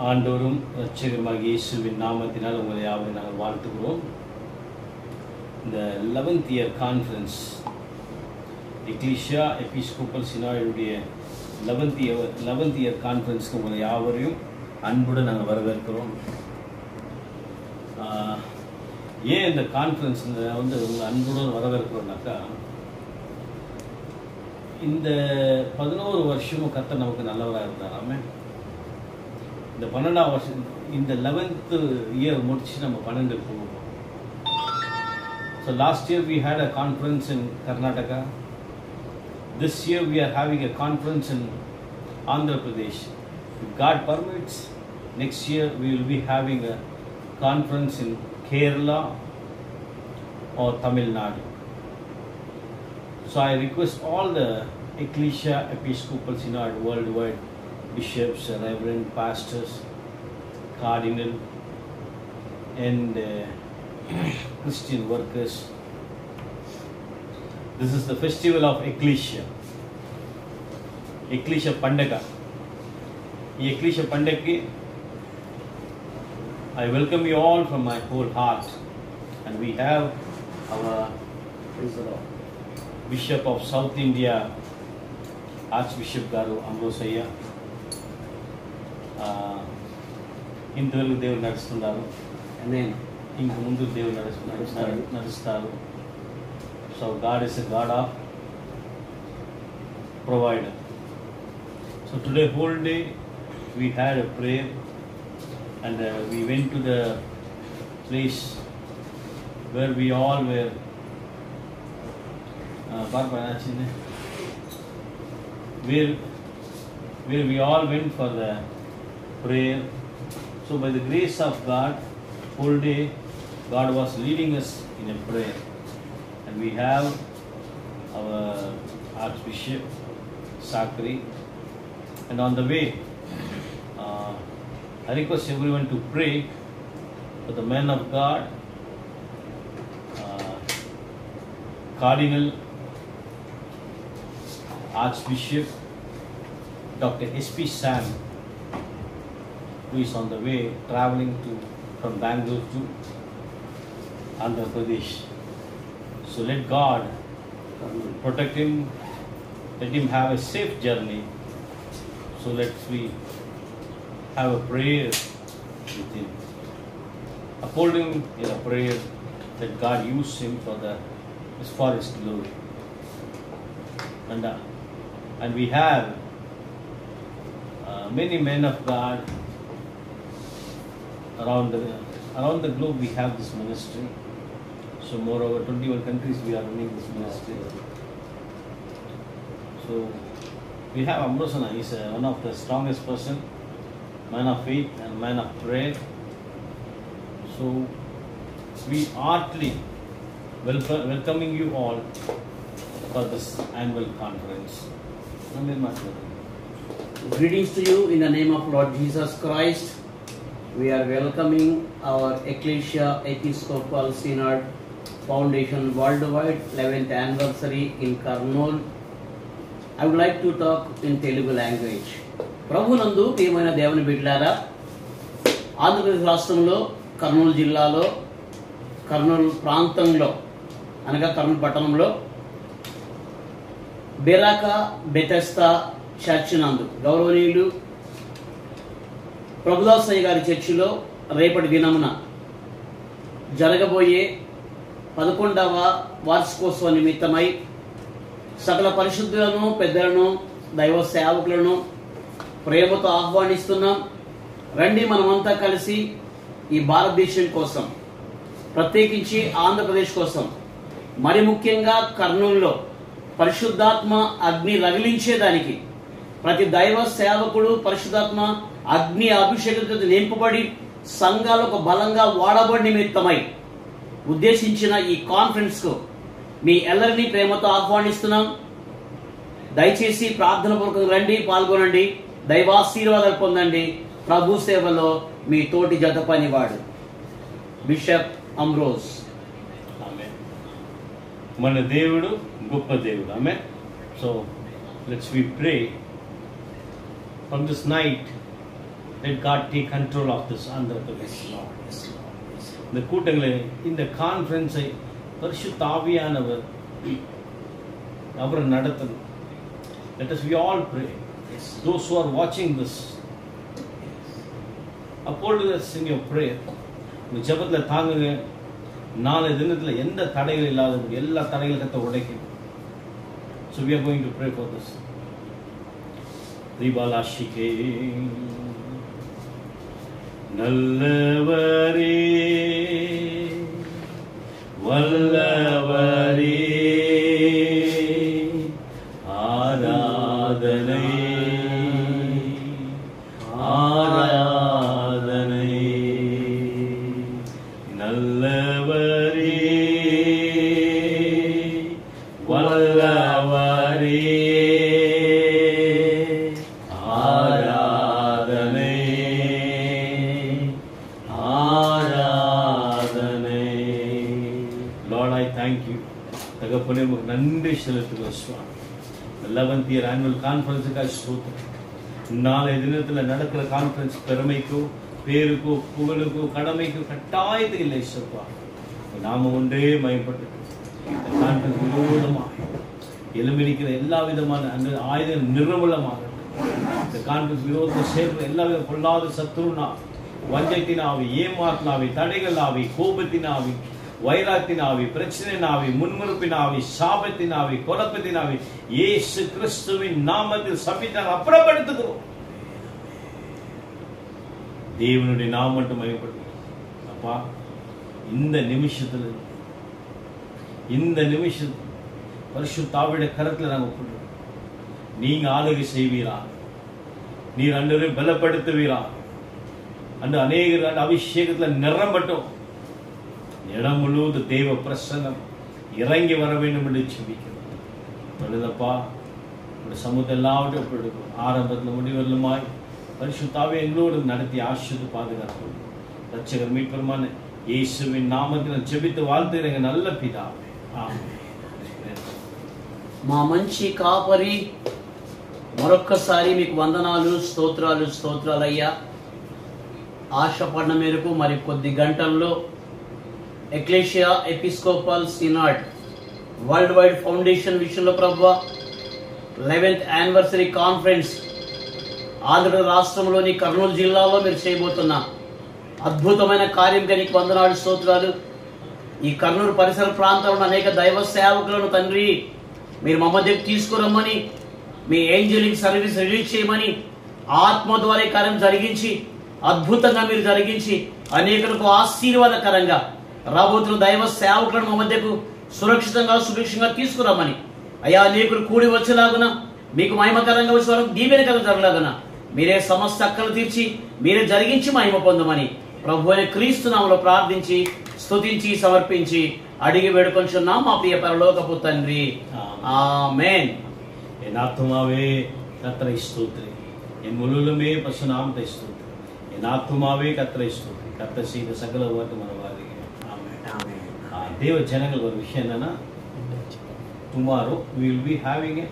ஆண்டவரும் இரட்சகருமாகிய இயேசுவின் நாமத்தினால் உங்களை யாவரை நாங்கள் வாழ்த்துகிறோம். இந்த 11th year conference ecclesia episcopal சினாடுடைய 11th year கான்ஃபரன்ஸ்க்கு உங்களை யாவரையும் அன்புடன் நாங்கள் வரவேற்கிறோம். ஏன் இந்த கான்ஃபரன்ஸில் உங்களை அன்புடன் வரவேற்கிறோம்னாக்கா, இந்த 11 வருஷமும் கர்த்தர் நமக்கு நல்லவராக இருந்தாராமே. இந்த 12ஆம் வருஷம், இந்த 11th year முடிச்சு நம்ம 12 போவோம். So last year we had a conference in Karnataka. This year we are having a conference in Andhra Pradesh. If God permits, next year we will be having a conference in Kerala or Tamil Nadu. So I request all the Ecclesia Episcopal Synod worldwide, bishops, reverend, pastors, cardinal, and Christian workers. This is the festival of Ecclesia. Ecclesia Pandaka. Ecclesia Pandaki, I welcome you all from my whole heart. And we have our Bishop of South India, Archbishop Garu Ambrosaya. ఇంతవరకు దేవుడు నడుస్తున్నారు, ఇంక ముందు దేవుడు నడుస్తారు. So God is a God of provider. So today whole day we had a prayer and we went to the place where we all were where we all went for the prayer. So by the grace of God, whole day God was leading us in a prayer, and we have our Archbishop Sakri. And on the way, I request everyone to pray for the man of God, Cardinal Archbishop Dr. S.P. Sam, who is on the way traveling from Bangalore to Andhra Pradesh. So let God protect him, let him have a safe journey. So let's we have a prayer with him. Uphold him in a prayer that God use him for his glory. And we have many men of God around the globe. We have this ministry. So moreover, 21 countries we are running this ministry. So we have Ambrosana. He is one of the strongest person, man of faith and man of prayer. So we heartily welcoming you all for this annual conference. Greetings to you in the name of Lord Jesus Christ. We are welcoming our Ecclesia Episcopal Synod Foundation Worldwide 11th anniversary in Kurnool. I would like to talk in Telugu language. ప్రభునందు ప్రియమైన దేవుని బిడ్డలారా, ఆంధ్రప్రదేశ్ రాష్ట్రంలో కర్నూలు జిల్లాలో కర్నూలు ప్రాంతంలో అనగా కర్నూలు పట్టణంలో Beracah Bethesda church నందు గౌరవనీయులు ప్రభుదాసయ్య గారి చర్చిలో రేపటి దినమున జరగబోయే 11వ వార్షికోత్సవ నిమిత్తమై సకల పరిశుద్ధులను, పెద్దలను, దైవ సేవకులను ప్రేమతో ఆహ్వానిస్తున్నాం. రండి, మనమంతా కలిసి ఈ భారతదేశం కోసం, ప్రత్యేకించి ఆంధ్రప్రదేశ్ కోసం, మరి ముఖ్యంగా కర్నూలులో పరిశుద్ధాత్మ అగ్ని రగిలించేదానికి ప్రతి దైవ సేవకుడు పరిశుద్ధాత్మ అగ్ని అభిషేకంతో నింపబడి సంఘాలకు బలంగా వాడబడి నిమిత్తమై ఉద్దేశించిన ఈ కాన్ఫరెన్స్ కు మీ అందరినీ ప్రేమతో ఆహ్వానిస్తున్నాం. దయచేసి ప్రార్థన పూర్వకంగా రండి, పాల్గొనండి, దైవాశీర్వాదాలు పొందండి. ప్రభు సేవలో మీ తోటి జత పనివాడు బిషప్ అమ్రోజ్. మన దేవుడు గొప్ప దేవుడు. Amen. So let's we pray from this night, let God take control of this Andhra Pradesh. இந்த கூட்டங்களை, இந்த கான்ஃபரன்ஸை பரிசுத்த ஆவியானவர் அவர் நடத்தணும். Let us we all pray. Those who are watching this, uphold us in your prayer. உங்க ஜெபத்தில் தாங்குங்க. நாளை தினத்தில் எந்த தடைகள் இல்லாதபடி எல்லா தடைகள் கத்த உடைக்கணும். So we are going to pray for this. Ribalashike நல்லவரே வல்லவரே ஆராதனை ஆராதனை நல்லவரே வல்லவரே ஆராதனை ஆராதனை. Lord, I thank you. தகப்பனே உமக்கு நன்றி செலுத்துகிறோம் சுவாமி. 11th year annual conference-க்காக ஸ்தோத்திரம். நாளைய தினத்தில் நடக்கிற கான்ஃபரன்ஸ் பெருமைக்கோ பேருக்கோ புகழுக்கோ கடமைக்கோ கட்டாயத்துக்கு இல்லை சொல்வா. நாம ஒன்றே மயப்பட்டு இந்த கான்ஃபரன்ஸ் விரோதமாக எலும்பிடிக்கிற எல்லா விதமான அந்த ஆயுதங்கள் நிர்மூலமாக இந்த கான்ஃபரன்ஸ் விரோதத்தை சேர்ந்த எல்லா வித பொல்லாத சத்துருனா வஞ்சத்தின் ஆவி, ஏமாற்றின ஆவி, தடைகள் ஆவி, கோபத்தின் ஆவி, வைராத்தின் ஆவி, பிரச்சனையின் ஆவி, முன்முறுப்பின் ஆவி, சாபத்தின் ஆவி, குழப்பத்தின் ஆவி இயேசு கிறிஸ்துவின் நாமத்தில் சபித்தால் அப்புறப்படுத்துகிறோம். தேவனுடைய நாமம் மட்டும் மகிமைப்படுத்தும். அப்பா, இந்த நிமிஷத்துல பரிசுத்த ஆவியுடைய கரத்துல நாங்கள் ஒப்புடுறோம். நீங்க ஆளுகை செய்வீரா, நீர் அன்றரை பலப்படுத்துவீரா, அன்று அநேகர் அபிஷேகத்துல நிரம்பட்டும். இடம் முழுவதும் தேவ பிரசன்னம் இறங்கி வர வேண்டும் என்று செபிக்கிறோம். உடைய சமூகத்தை எல்லாவற்றையும் ஒப்படைக்கும். ஆரம்பத்தில் முடிவெல்லுமாய் பரிசுத்தாவே எங்களோடு நடத்தி ஆசிரியத்து பாதுகாக்கும். ரட்சகர் மீட்பெருமான இயேசுவின் நாமத்தில் ஜெபித்து வாழ்த்துகிறேங்க நல்ல பிதாவே. ఆమేన్. మా మంచి కాపరి మరొక్కసారి మీకు వందనాలు, స్తోత్రాలయ్యా. ఆశపడిన మేరకు మరి కొద్ది గంటల్లో ecclesia episcopal synod world wide foundation విషయంలో ప్రభువా 11th యానివర్సరీ కాన్ఫరెన్స్ ఆంధ్ర రాష్ట్రంలోని కర్నూలు జిల్లాలో మీరు చేయబోతున్న అద్భుతమైన కార్యంగా నీకు వందనాలు, స్తోత్రాలు. ఈ కర్నూలు పరిసర ప్రాంతంలో అనేక దైవ సేవకులను తండ్రి మీరు మా మధ్యకు తీసుకురమ్మని, మీ ఏంజలిక్ సర్వీస్ రిలీజ్ చేయమని, ఆత్మ ద్వారా కార్యం జరిగించి అద్భుతంగా మీరు జరిగించి అనేకులకు ఆశీర్వాదకరంగా రాబోతున్న దైవ సేవకులను మా మధ్యకు సురక్షితంగా సుభిక్షంగా తీసుకురమ్మని, అయ్యా అనేకులు కూడి వచ్చేలాగున మీకు మహిమకరంగా వచ్చే వరకు దీవెనకరంగా జరగలాగున మీరే సమస్త అక్కలు తీర్చి మీరే జరిగించి మహిమ పొందమని ప్రభు అయిన క్రీస్తు నామములో ప్రార్థించి స్తుతించి సమర్పించి అడిగి వేడుకొంచున్నాం మా ప్రియ పరలోకపు తండ్రి. ఆమేన్. என் ஆத்துமாவே கர்த்தரை ஸ்தோத்திரி, என் முழுவதுமே பசு நாமத்தை ஸ்தோத்திரி. என் ஆத்துமாவே கர்த்தரை ஸ்தோத்திரி, கர்த்தர் செய்த சகல வார்த்தை மனவாதீங்க. தேவ ஜனங்கள் ஒரு விஷயம் என்னன்னா, tomorrow we will be having a